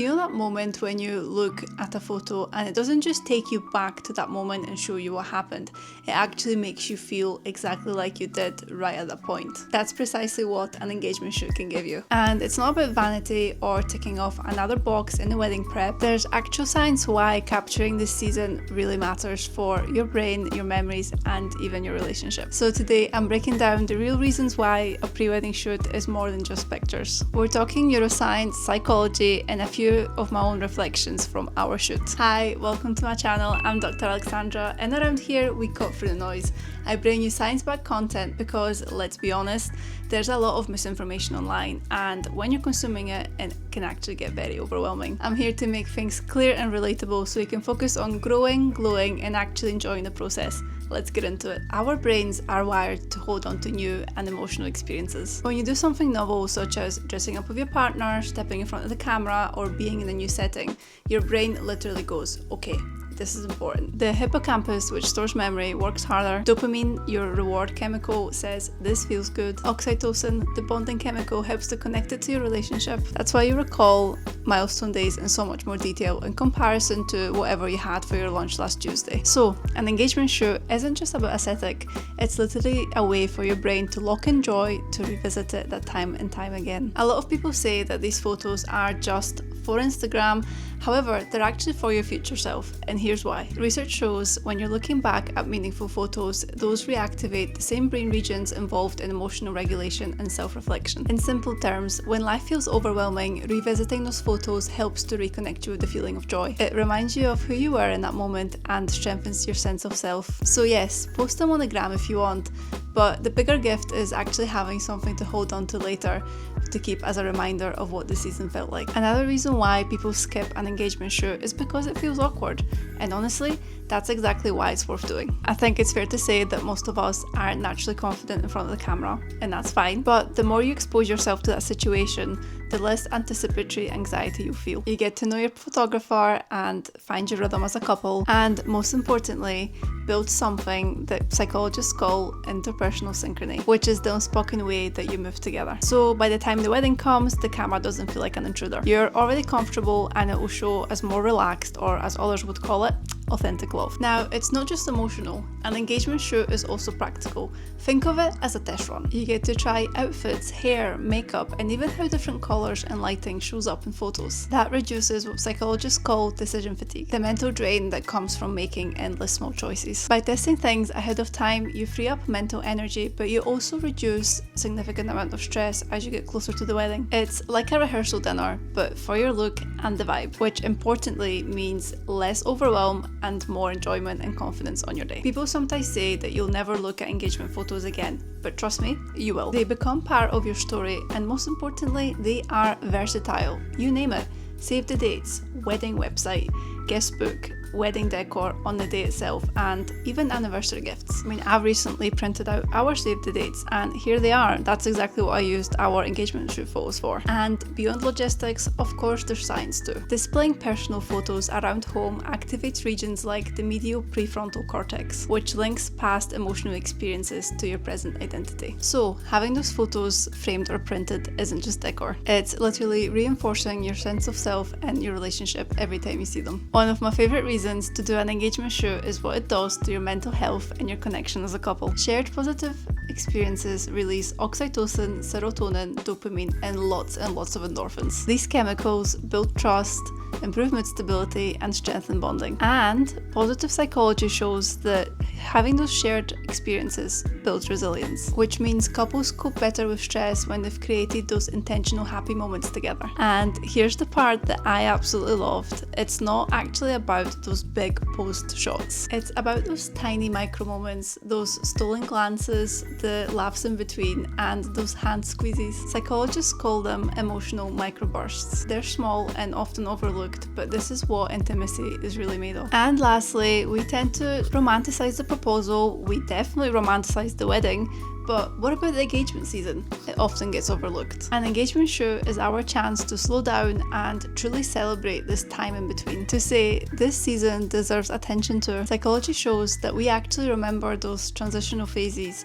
You know that moment when you look at a photo and it doesn't just take you back to that moment and show you what happened, it actually makes you feel exactly like you did right at that point. That's precisely what an engagement shoot can give you. And it's not about vanity or ticking off another box in the wedding prep. There's actual science why capturing this season really matters for your brain, your memories, and even your relationship. So today I'm breaking down the real reasons why a pre-wedding shoot is more than just pictures. We're talking neuroscience, psychology, and a few of my own reflections from our shoot. Hi, welcome to my channel. I'm Dr. Alexandra, and around here we cut through the noise. I bring you science-backed content because, let's be honest, there's a lot of misinformation online, and when you're consuming it can actually get very overwhelming. I'm here to make things clear and relatable so you can focus on growing, glowing, and actually enjoying the process. Let's get into it. Our brains are wired to hold on to new and emotional experiences. When you do something novel, such as dressing up with your partner, stepping in front of the camera, or being in a new setting, your brain literally goes, okay, this is important. The hippocampus, which stores memory, works harder. Dopamine, your reward chemical, says this feels good. Oxytocin, the bonding chemical, helps to connect it to your relationship. That's why you recall milestone days in so much more detail in comparison to whatever you had for your lunch last Tuesday. So, an engagement shoot isn't just about aesthetic, it's literally a way for your brain to lock in joy, to revisit it that time and time again. A lot of people say that these photos are just for Instagram. However, they're actually for your future self, and here's why. Research shows when you're looking back at meaningful photos, those reactivate the same brain regions involved in emotional regulation and self-reflection. In simple terms, when life feels overwhelming, revisiting those photos helps to reconnect you with the feeling of joy. It reminds you of who you were in that moment and strengthens your sense of self. So yes, post them on the gram if you want, but the bigger gift is actually having something to hold on to later to keep as a reminder of what the season felt like. Another reason why people skip an engagement shoot is because it feels awkward, and honestly, that's exactly why it's worth doing. I think it's fair to say that most of us aren't naturally confident in front of the camera, and that's fine, but the more you expose yourself to that situation, the less anticipatory anxiety you feel. You get to know your photographer and find your rhythm as a couple, and most importantly, build something that psychologists call interpersonal synchrony, which is the unspoken way that you move together. So by the time the wedding comes, the camera doesn't feel like an intruder. You're already comfortable and it will show as more relaxed, or as others would call it, authentic love. Now, it's not just emotional. An engagement shoot is also practical. Think of it as a test run. You get to try outfits, hair, makeup, and even how different colours and lighting shows up in photos. That reduces what psychologists call decision fatigue, the mental drain that comes from making endless small choices. By testing things ahead of time, you free up mental energy, but you also reduce a significant amount of stress as you get closer to the wedding. It's like a rehearsal dinner, but for your look and the vibe, which importantly means less overwhelm and more enjoyment and confidence on your day. People sometimes say that you'll never look at engagement photos again, but trust me, you will. They become part of your story, and most importantly, they are versatile. You name it. Save the dates, wedding website, guest book, wedding decor on the day itself, and even anniversary gifts. I mean, I've recently printed out our save the dates, and here they are. That's exactly what I used our engagement shoot photos for. And beyond logistics, of course, there's science too. Displaying personal photos around home activates regions like the medial prefrontal cortex, which links past emotional experiences to your present identity. So having those photos framed or printed isn't just decor. It's literally reinforcing your sense of self and your relationship every time you see them. One of my favorite reasons to do an engagement shoot is what it does to your mental health and your connection as a couple. Shared positive experiences release oxytocin, serotonin, dopamine, and lots of endorphins. These chemicals build trust, improve mood stability, and strengthen bonding. And positive psychology shows that having those shared experiences builds resilience, which means couples cope better with stress when they've created those intentional happy moments together. And here's the part that I absolutely loved. It's not actually about those big post shots. It's about those tiny micro moments, those stolen glances, the laughs in between, and those hand squeezes. Psychologists call them emotional microbursts. They're small and often overlooked, but this is what intimacy is really made of. And lastly, we tend to romanticize the proposal. We definitely romanticize the wedding, but what about the engagement season? It often gets overlooked. An engagement shoot is our chance to slow down and truly celebrate this time in between, to say this season deserves attention too. Psychology shows that we actually remember those transitional phases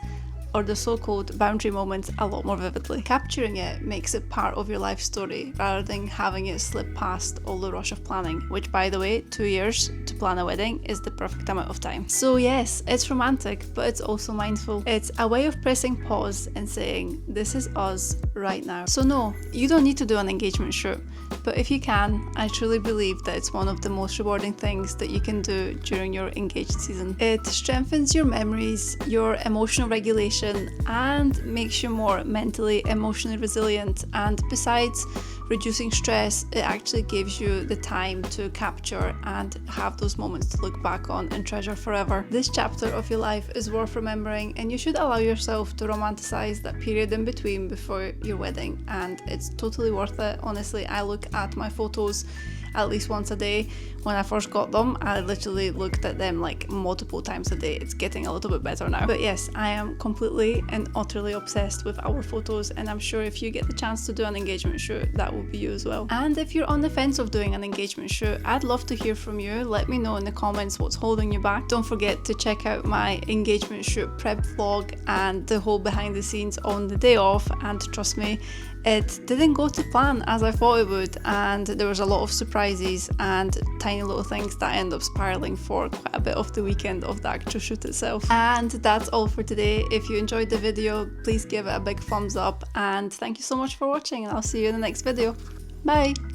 or the so-called boundary moments a lot more vividly. Capturing it makes it part of your life story rather than having it slip past all the rush of planning, which, by the way, 2 years to plan a wedding is the perfect amount of time. So yes, it's romantic, but it's also mindful. It's a way of pressing pause and saying, this is us right now. So no, you don't need to do an engagement shoot, but if you can, I truly believe that it's one of the most rewarding things that you can do during your engaged season. It strengthens your memories, your emotional regulation, and makes you more mentally, emotionally resilient. And besides reducing stress, it actually gives you the time to capture and have those moments to look back on and treasure forever. This chapter of your life is worth remembering, and you should allow yourself to romanticize that period in between before your wedding, and it's totally worth it. Honestly, I look at my photos at least once a day. When I first got them, I literally looked at them like multiple times a day. It's getting a little bit better now. But yes, I am completely and utterly obsessed with our photos, and I'm sure if you get the chance to do an engagement shoot, that will be you as well. And if you're on the fence of doing an engagement shoot, I'd love to hear from you. Let me know in the comments what's holding you back. Don't forget to check out my engagement shoot prep vlog and the whole behind the scenes on the day off, and trust me, it didn't go to plan as I thought it would, and there was a lot of surprises and tiny little things that end up spiraling for quite a bit of the weekend of the actual shoot itself. And that's all for today. If you enjoyed the video, please give it a big thumbs up, and thank you so much for watching, and I'll see you in the next video. Bye!